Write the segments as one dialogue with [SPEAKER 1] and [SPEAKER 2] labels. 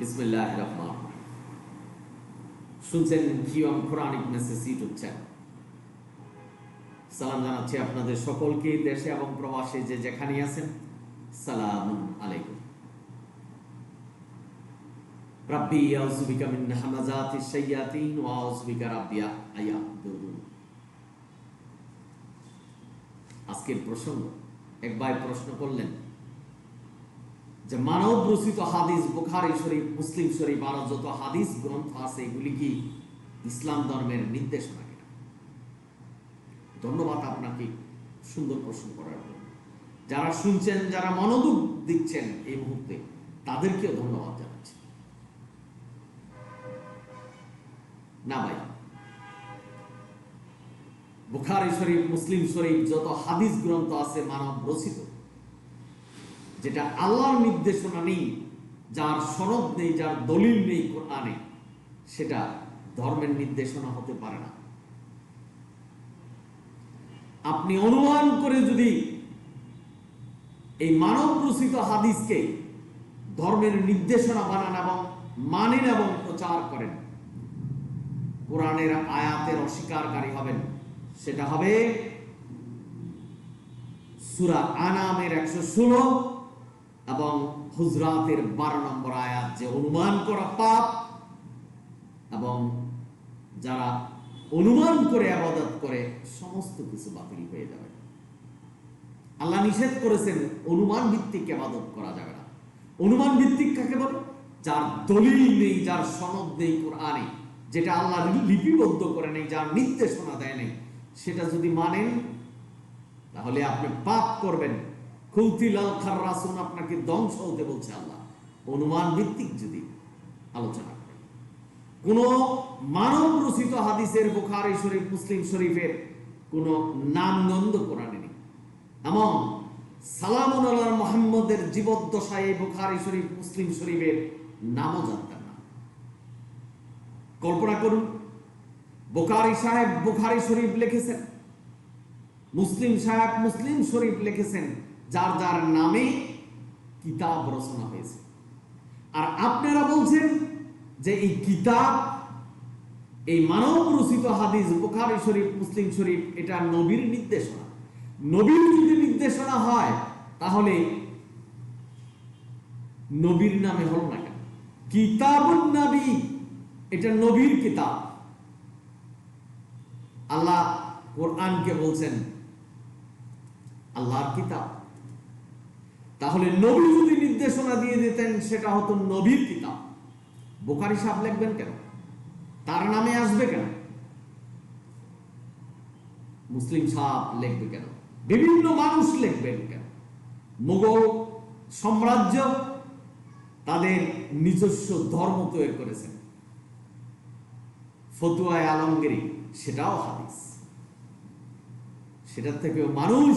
[SPEAKER 1] বিসমিল্লাহির রহমানির রহিম। শুনছেন কিয়ম কোরআনিক মেসেজ হচ্ছেন। সালাম জানাচ্ছি আপনাদের সকলকে, দেশে এবং প্রবাসে যে যেখানে আছেন। সালামুন আলাইকুম। রাব্বি আউযু বিকা মিন হামাযাতিশ শাইয়াতিন ওয়া আউযু বিকা রাব্বি আইয়াহদুরুন। আজকের প্রসঙ্গ, এক ভাই প্রশ্ন করলেন যে মানব রচিত হাদিস, বুখারী শরীফ, মুসলিম শরীফ, আরো যত হাদিস গ্রন্থ আছে এগুলি কি ইসলাম ধর্মের নির্দেশনা কিনা? ধন্যবাদ আপনাকে সুন্দর প্রশ্ন করার জন্য। যারা শুনছেন, যারা মনোযোগ দিচ্ছেন এই মুহূর্তে, তাদেরকেও ধন্যবাদ জানাচ্ছি। না ভাই, বুখারী শরীফ, মুসলিম শরীফ যত হাদিস গ্রন্থ আছে মানব রচিত, যেটা আল্লাহর নির্দেশনা নেই, যার সনদ নেই, যার দলিল নেই কোরআনে, সেটা ধর্মের নির্দেশনা হতে পারে না। আপনি অনুমান করে যদি এই মানব রচিত হাদিসকে ধর্মের নির্দেশনা বানান এবং মানেন এবং প্রচার করেন, কোরআনের আয়াতের অস্বীকারী হবেন। সেটা হবে সূরা আনামের 116 এবং হুজরাতের 12 নম্বর আয়াত, যে অনুমান করা পাপ এবং যারা অনুমান করে ইবাদত করে সমস্ত কিছু বাতিল হয়ে যাবে। আল্লাহ নিষেধ করেছেন অনুমান ভিত্তিক ইবাদত করা যাবে না। অনুমান ভিত্তিক কাকে বলে? যার দলিল নেই, যার সনদ নেই কোরআনে, যেটা আল্লাহ লিপিবদ্ধ করে নেই, যার নির্দেশনা দেয় নেই, সেটা যদি মানেন তাহলে আপনি পাপ করবেন। খুলতিলাল খাররাসুন, আপনাকে ধ্বংস হতে বলছে আল্লাহ। অনুমান ভিত্তিক যদি আলোচনা করেন, কোন মানব রচিত হাদিসের, বুখারী শরীফ, মুসলিম শরীফের কোন নামগন্ধ কোরআনে নেই। এমন সালামুন আলা মুহাম্মদের জীবদ্দশায় বুখারী শরীফ, মুসলিম শরীফের নামও জানতেন না। কল্পনা করুন, বুখারী সাহেব বুখারী শরীফ লিখেছেন, মুসলিম সাহেব মুসলিম শরীফ লিখেছেন, যার যার নামে কিতাব রচনা হয়েছে। আর আপনারা বলছেন যে এই কিতাব, এই মানব রচিত হাদিস, বুখারী শরীফ, মুসলিম শরীফ, এটা নবীর নির্দেশনা। নবীর যদি নির্দেশনা হয় তাহলে নবীর নামে হলো না কেন? কিতাবুন নবী, এটা নবীর কিতাব। আল্লাহ কোরআনকে বলছেন আল্লাহর কিতাব। তাহলে নবী যদি নির্দেশনা দিয়ে দিতেন সেটা হতো নবীর কিতাব। বুখারী সাহেব লিখবেন কেন? তার নামে আসবে কেন? মুসলিম সাহেব লিখবে কেন? বিভিন্ন মানুষ লিখবেন কেন? মুঘল সাম্রাজ্য তাদের নিজস্ব ধর্ম তৈরি করেছেন, ফতুয়ায়ে আলমগীরি, সেটাও হাদিস। সেটার থেকেও মানুষ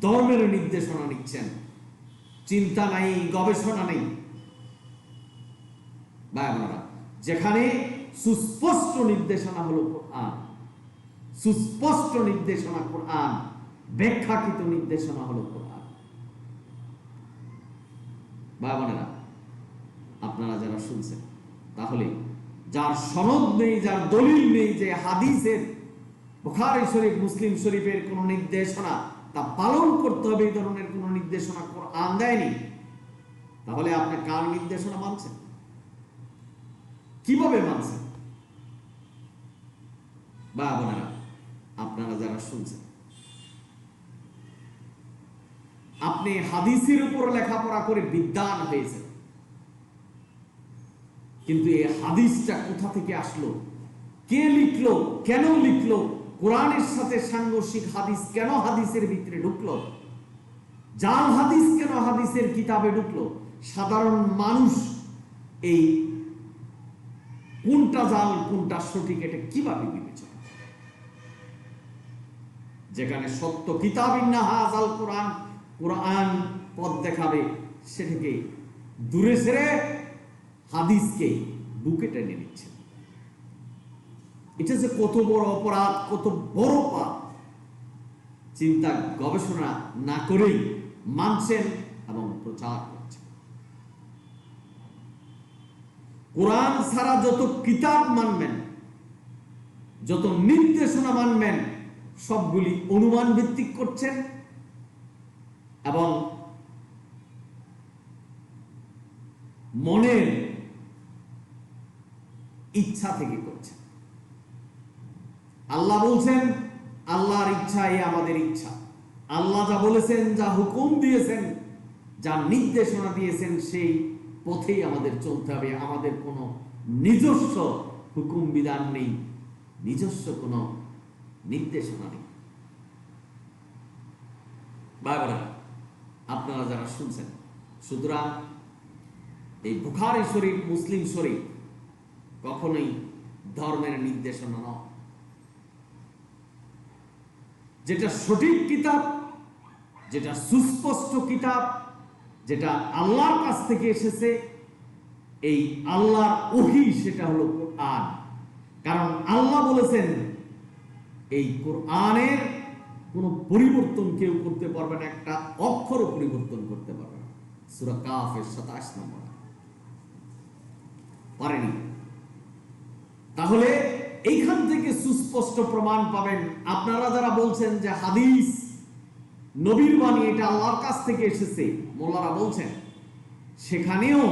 [SPEAKER 1] ধর্মের নির্দেশনা নিচ্ছেন। চিন্তা নাই, গবেষণা নেই। ভাই বোনেরা, যেখানে সুস্পষ্ট নির্দেশনা হলো কোরআন, সুস্পষ্ট নির্দেশনা কোরআন, ব্যাখ্যাকৃত নির্দেশনা হলো কোরআন। ভাই বোনেরা, আপনারা যারা শুনছেন, তাহলে যার সনদ নেই, যার দলিল নেই, যে হাদিসের, বুখারী শরীফ, মুসলিম শরীফের কোন নির্দেশনা তা পালন করতে হবে, এই ধরনের কোন নির্দেশনা কোরআন দেয়নি, তাহলে আপনি কার নির্দেশনা মানছেন? কিভাবে মানছেন? বা বোনেরা, আপনারা যারা শুনছেন, আপনি হাদিসের উপর লেখাপড়া করে বিদ্বান হয়েছেন, কিন্তু এই হাদিসটা কোথা থেকে আসলো, কে লিখলো, কেন লিখলো, কোরআনের সাথে সাংঘর্ষিক হাদিস কেন হাদিসের ভিতরে ঢুকলো, জাল হাদিস কেন হাদিসের কিতাবে ঢুকলো, সাধারণ মানুষ এই কোনটা জাল কোনটা সঠিক এটা কিভাবে বিবেচনা? যেখানে সত্য কিতাবিন্না হাযাল কোরআন, কোরআন পথ দেখাবে, সেটাকে দূরে সেরে হাদিসকে বুকে টেনে নিচ্ছে। এটা যে কত বড় অপরাধ, কত বড় পাপ, চিন্তা গবেষণা না করেই মানছেন এবং প্রচার করছেন। কোরআন ছাড়া যত কিতাব মানবেন, যত নির্দেশনা মানবেন, সবগুলি অনুমান ভিত্তিক করছেন এবং মনের ইচ্ছা থেকে করছেন। আল্লাহ বলছেন, আল্লাহর ইচ্ছাই আমাদের ইচ্ছা। আল্লাহ যা বলেছেন, যা হুকুম দিয়েছেন, যা নির্দেশনা দিয়েছেন, সেই পথেই আমাদের চলতে হবে। আমাদের কোনো নিজস্ব হুকুম বিধান নেই, নিজস্ব কোনো নির্দেশনা নেই। ভাইরা, আপনারা যারা শুনছেন, সুতরাং এই বুখারী শরীফ, মুসলিম শরীফ কখনোই ধর্মের নির্দেশনা নয়। যেটা সঠিক কিতাব, যেটা সুস্পষ্ট কিতাব, যেটা আল্লাহর কাছ থেকে এসেছে, এই আল্লাহর ওহী, সেটা হলো কোরআন। কারণ আল্লাহ বলেছেন, এই কোরআনের কোনো পরিবর্তন কেউ করতে পারবে না, একটা অক্ষরও পরিবর্তন করতে পারবে না। সূরা কাফের 27 নম্বর পারেনি। তাহলে এইখান থেকে সুস্পষ্ট প্রমাণ পাবেন। আপনারা যারা বলছেন যে হাদিস নবীর বাণী, এটা আল্লাহর কাছ থেকে এসেছে, মোল্লারা বলছেন, সেখানেও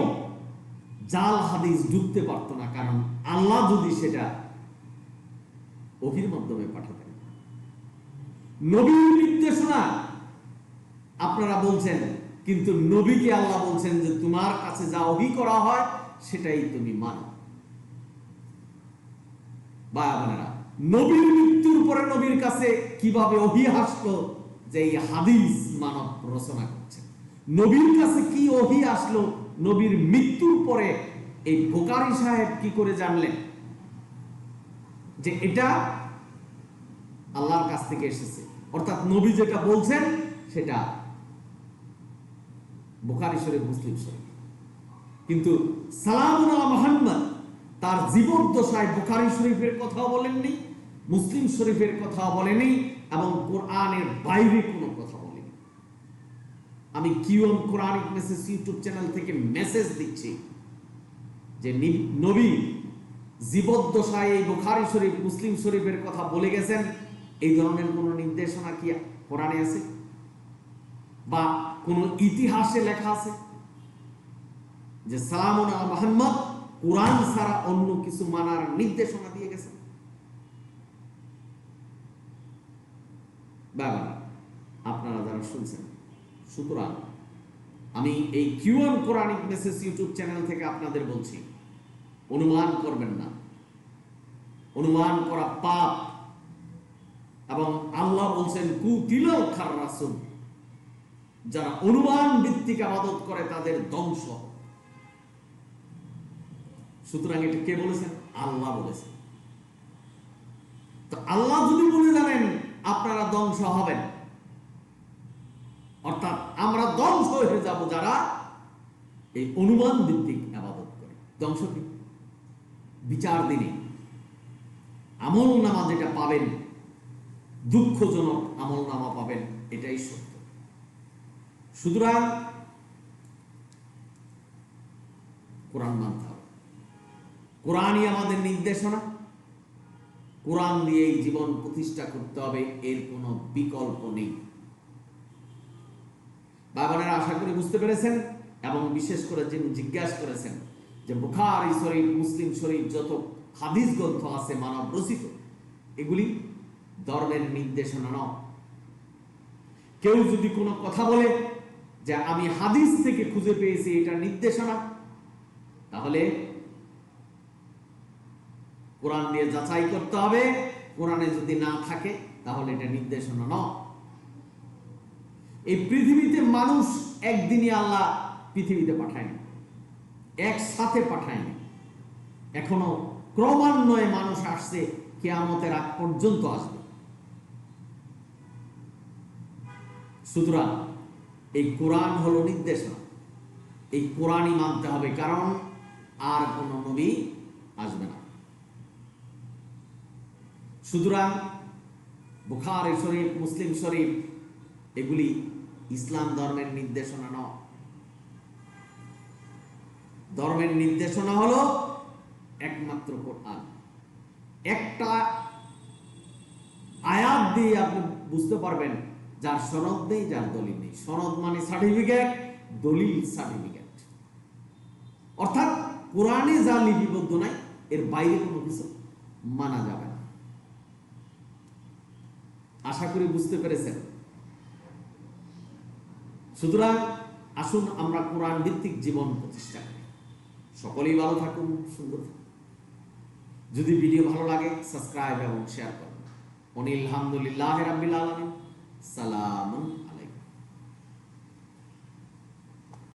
[SPEAKER 1] জাল হাদিস ঢুকতে পারত না। কারণ আল্লাহ যদি সেটা ওহীর মাধ্যমে পাঠাতেন। নবীর নির্দেশনা আপনারা বলছেন, কিন্তু নবীকে আল্লাহ বলছেন যে তোমার কাছে যা ওহী করা হয় সেটাই তুমি মানো। ভাইরা, নবীর মৃত্যুর পরে নবীর কাছে কিভাবে ওহী আসলো যে এই হাদিস মানব রচনা করছে? নবীর কাছে কি ওহী আসলো নবীর মৃত্যুর পরে? এই বুখারী সাহেব কি করে জানলেন যে এটা আল্লাহর কাছ থেকে এসেছে? অর্থাৎ নবী যেটা বলছেন সেটা বুখারী শরীফ, মুসলিম শরীফ। কিন্তু সালামুন আলা মুহাম্মদ তার জীবদ্দশায় বুখারী শরীফের কথাও বলেননি, মুসলিম শরীফের কথাও বলেনি, এবং কোরআনের বাইরে কোনো কথা বলেনি। আমি QM Quranic message YouTube channel থেকে মেসেজ দিচ্ছি যে নবী জীবদ্দশায় এই বুখারী শরীফ, মুসলিম শরীফের কথা বলে গেছেন, এই ধরনের কোনো নির্দেশনা কি কোরআনে আছে বা কোন ইতিহাসে লেখা আছে যে সালামুন আলা মুহাম্মদ কোরআন ছাড়া অন্য কিছু মানার নির্দেশনা দিয়ে গেছে? বাবা, আপনারা যারা শুনছেন, সুতরাং আমি এই QM Quranic message YouTube channel থেকে আপনাদের বলছি, অনুমান করবেন না। অনুমান করা পাপ, এবং আল্লাহ বলছেন কুতিলাল খাররাসুন, যারা অনুমান ভিত্তিক ইবাদত করে তাদের ধ্বংস। সুতরাং এটা কে বলেছেন? আল্লাহ বলেছেন। তো আল্লাহ যদি বলে জানেন আপনারা ধ্বংস হবেন, অর্থাৎ আমরা ধ্বংস হয়ে যাব যারা এই অনুমান ভিত্তিক ইবাদত করে। ধ্বংস কি? বিচার দিনে আমল নামা যেটা পাবেন, দুঃখজনক আমল নামা পাবেন, এটাই সত্য। সুতরাং কোরআন মানতে হবে। কোরআনই আমাদের নির্দেশনা, কোরআন দিয়েই জীবন প্রতিষ্ঠা করতে হবে, এর কোনো বিকল্প নেই। বাবারা, আশা করি বুঝতে পেরেছেন। এবং বিশেষ করে যিনি জিজ্ঞাসা করেছেন যে বুখারী শরীফ, মুসলিম শরীফ যত হাদিস গ্রন্থ আছে মানব রচিত, এগুলি ধর্মের নির্দেশনা নয়। কেউ যদি কোনো কথা বলে যে আমি হাদিস থেকে খুঁজে পেয়েছি এটা নির্দেশনা, তাহলে কোরআন দিয়ে যাচাই করতে হবে। কোরআনে যদি না থাকে তাহলে এটা নির্দেশনা নয়। এই পৃথিবীতে মানুষ একদিনই আল্লাহ পৃথিবীতে পাঠায়নি, একসাথে পাঠায়নি। এখনো ক্রমান্বয়ে মানুষ আসছে, কিয়ামতের আগ পর্যন্ত আসবে। সুতরাং এই কোরআন হলো নির্দেশনা, এই কোরআনই মানতে হবে, কারণ আর কোন নবী আসবে না। সুতরাং বুখারী শরীফ, মুসলিম শরীফ এগুলি ইসলাম ধর্মের নির্দেশনা নয়। ধর্মের নির্দেশনা হলো একমাত্র কোরআন। একটা আয়াত দিয়ে আপনি বুঝতে পারবেন যার সনদ নেই, যার দলিল নেই। সনদ মানে সার্টিফিকেট, দলিল সার্টিফিকেট। অর্থাৎ কোরআনে যা লিপিবদ্ধ নাই এর বাইরে কোনো কিছু মানা যাবে না। আশা করি বুঝতে পেরেছেন। সুতরাং আসুন আমরা কোরআন ভিত্তিক জীবন প্রতিষ্ঠা করি। সকলেই ভালো থাকুন, সুন্দর থাকুন। যদি ভিডিও ভালো লাগে সাবস্ক্রাইব এবং শেয়ার করুন। আলহামদুলিল্লাহ রাব্বিল আলামিন। সালামুন